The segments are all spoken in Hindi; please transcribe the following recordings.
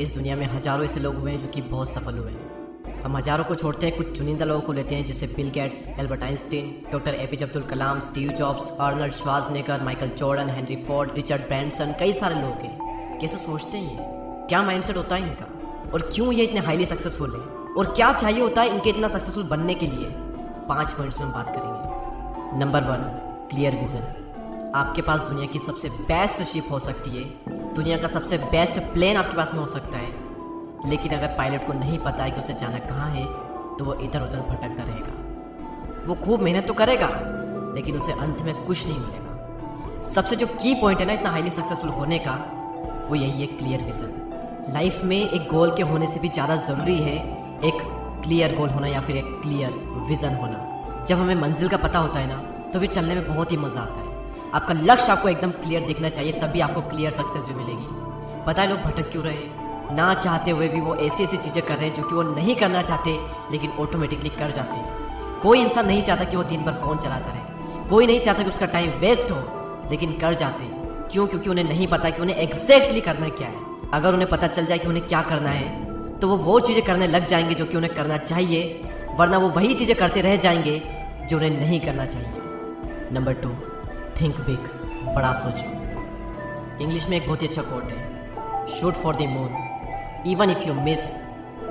इस दुनिया में हज़ारों ऐसे लोग हुए हैं जो कि बहुत सफल हुए हैं। हम हज़ारों को छोड़ते हैं, कुछ चुनिंदा लोगों को लेते हैं, जैसे Bill Gates, Albert Einstein, doctor APJ Abdul Kalam, Steve Jobs, Arnold Schwarzenegger, Michael Jordan, Henry Ford, Richard Branson, कई सारे लोग हैं। कैसे सोचते हैं ये? क्या माइंडसेट होता है इनका? और क्यों ये इतने हाईली सक्सेसफुल हैं? और क्या चाहिए होता है इनके इतना सक्सेसफुल बनने के लिए? 5 पॉइंट्स में हम बात करेंगे। Number 1, clear vision. आपके पास दुनिया की सबसे बेस्ट शिप हो सकती है, दुनिया का सबसे बेस्ट प्लेन आपके पास में हो सकता है, लेकिन अगर पायलट को नहीं पता है कि उसे जाना कहाँ है तो वो इधर उधर भटकता रहेगा। वो खूब मेहनत तो करेगा लेकिन उसे अंत में कुछ नहीं मिलेगा। सबसे जो की पॉइंट है ना इतना हाईली सक्सेसफुल होने का, वो यही है क्लियर विजन। लाइफ में एक गोल के होने से भी ज़्यादा ज़रूरी है एक क्लियर गोल होना या फिर एक क्लियर विजन होना। जब हमें मंजिल का पता होता है ना तो फिर चलने में बहुत ही मज़ा आता है। आपका लक्ष्य आपको एकदम क्लियर दिखना चाहिए, तभी आपको क्लियर सक्सेस भी मिलेगी। पता है लोग भटक क्यों रहे हैं? ना चाहते हुए भी वो ऐसी ऐसी चीज़ें कर रहे हैं जो कि वो नहीं करना चाहते लेकिन ऑटोमेटिकली कर जाते हैं। कोई इंसान नहीं चाहता कि वो दिन भर फ़ोन चलाता रहे, कोई नहीं चाहता कि उसका टाइम वेस्ट हो, लेकिन कर जाते हैं। क्यों? क्योंकि उन्हें नहीं पता कि उन्हें एग्जैक्टली करना क्या है। अगर उन्हें पता चल जाए कि उन्हें क्या करना है तो वो चीज़ें करने लग जाएंगे जो कि उन्हें करना चाहिए, वरना वो वही चीज़ें करते रह जाएंगे जो उन्हें नहीं करना चाहिए। नंबर 2, थिंक बिग, बड़ा सोचो। इंग्लिश में एक बहुत ही अच्छा कोट है, shoot for the moon, even if you miss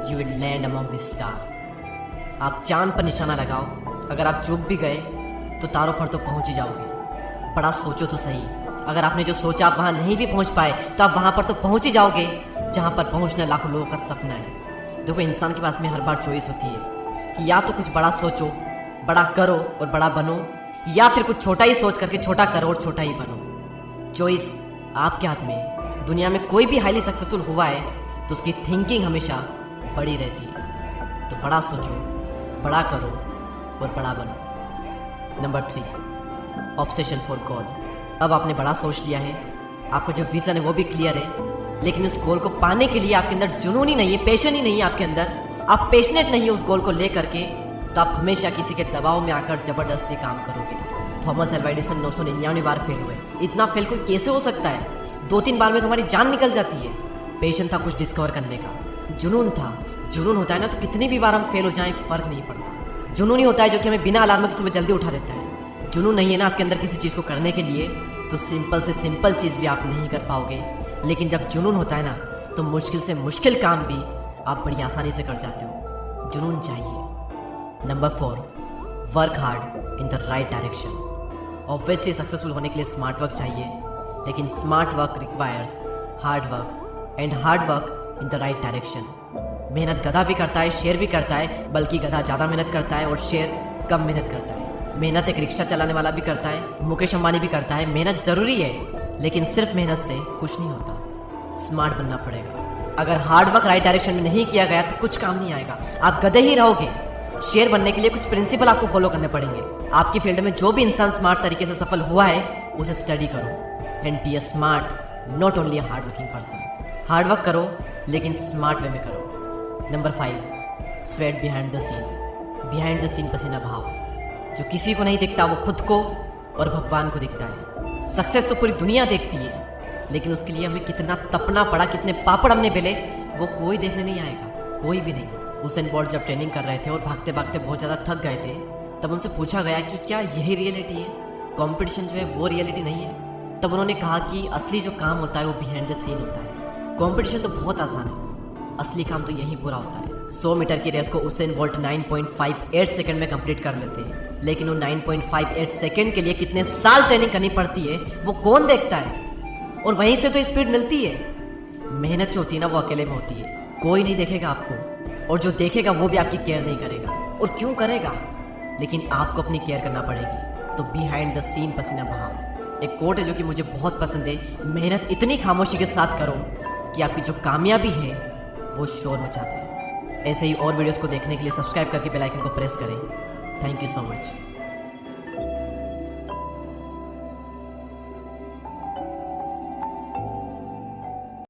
you will land among the star. आप चांद पर निशाना लगाओ, अगर आप चूक भी गए तो तारों पर तो पहुंच ही जाओगे। बड़ा सोचो तो सही, अगर आपने जो सोचा आप वहां नहीं भी पहुंच पाए तो आप वहां पर तो पहुंच ही जाओगे जहां पर पहुंचना लाखों लोगों का सपना है। देखो, इंसान के पास में हर बार चॉइस होती है कि या तो कुछ बड़ा सोचो, बड़ा करो और बड़ा बनो, या फिर कुछ छोटा ही सोच करके छोटा करो और छोटा ही बनो। चॉइस आपके हाथ में है। दुनिया में कोई भी हाईली सक्सेसफुल हुआ है तो उसकी थिंकिंग हमेशा बड़ी रहती है। तो बड़ा सोचो, बड़ा करो और बड़ा बनो। नंबर 3, ऑब्सेशन फॉर गोल। अब आपने बड़ा सोच लिया है, आपका जो विजन है वो भी क्लियर है, लेकिन उस गोल को पाने के लिए आपके अंदर जुनून ही नहीं है, पैशन ही नहीं है आपके अंदर, आप पैशनेट नहीं है उस गोल को लेकर के, तो आप हमेशा किसी के दबाव में आकर जबरदस्ती काम करोगे। थॉमस एल्वा एडिसन 999 बार फेल हुए। इतना फेल कोई कैसे हो सकता है? 2-3 बार में तुम्हारी जान निकल जाती है। पैशन था कुछ डिस्कवर करने का, जुनून था। जुनून होता है ना तो कितनी भी बार हम फेल हो जाएं फर्क नहीं पड़ता। जुनून ही होता है जो कि हमें बिना अलार्म के सुबह जल्दी उठा देता है। जुनून नहीं है ना आपके अंदर किसी चीज़ को करने के लिए, तो सिंपल से सिंपल चीज़ भी आप नहीं कर पाओगे। लेकिन जब जुनून होता है ना तो मुश्किल से मुश्किल काम भी आप बड़ी आसानी से कर जाते हो। जुनून चाहिए। Number 4, work hard in the right direction. Obviously successful होने के लिए स्मार्ट वर्क चाहिए, लेकिन smart work requires hard work, and hard work in the right direction. मेहनत गधा भी करता है, शेर भी करता है, बल्कि गधा ज़्यादा मेहनत करता है और शेर कम मेहनत करता है। मेहनत एक रिक्शा चलाने वाला भी करता है, मुकेश अंबानी भी करता है। मेहनत ज़रूरी है, लेकिन सिर्फ मेहनत से कुछ नहीं होता। स्मार्ट बनना पड़ेगा। अगर हार्ड वर्क राइट डायरेक्शन में नहीं किया गया तो कुछ काम नहीं आएगा, आप गधे ही रहोगे। शेयर बनने के लिए कुछ प्रिंसिपल आपको फॉलो करने पड़ेंगे। आपकी फील्ड में जो भी इंसान स्मार्ट तरीके से सफल हुआ है उसे स्टडी करो, and be a smart not only a hard working person. Hard work करो लेकिन स्मार्ट वे में करो। Number 5, sweat behind the scene. Behind the scene पसीना भाव। जो किसी को नहीं दिखता वो खुद को और भगवान को दिखता है। सक्सेस तो पूरी दुनिया देखती है, लेकिन उसके लिए हमें कितना तपना पड़ा, कितने पापड़ हमने बेले, वो कोई देखने नहीं आएगा, कोई भी नहीं। हुसैन बोल्ट जब ट्रेनिंग कर रहे थे और भागते भागते बहुत ज़्यादा थक गए थे, तब उनसे पूछा गया कि क्या यही रियलिटी है? कंपटीशन जो है वो रियलिटी नहीं है? तब उन्होंने कहा कि असली जो काम होता है वो बिहाइंड द सीन होता है। कंपटीशन तो बहुत आसान है, असली काम तो यहीं पूरा होता है। 100 मीटर की रेस को हुसैन बोल्ट 9.58 सेकंड में कंप्लीट कर लेते हैं, लेकिन वो 9.58 सेकंड के लिए कितने साल ट्रेनिंग करनी पड़ती है वो कौन देखता है? और वहीं से तो स्पीड मिलती है। मेहनत जो होती है ना वो अकेले में होती है, कोई नहीं देखेगा आपको, और जो देखेगा वो भी आपकी केयर नहीं करेगा। और क्यों करेगा? लेकिन आपको अपनी केयर करना पड़ेगी। तो बिहाइंड द सीन पसीना बहाओ। एक कोट है जो कि मुझे बहुत पसंद है, मेहनत इतनी खामोशी के साथ करो कि आपकी जो कामयाबी है वो शोर मचा दे। ऐसे ही और वीडियोस को देखने के लिए सब्सक्राइब करके बेल आइकन को प्रेस करें। Thank you so much.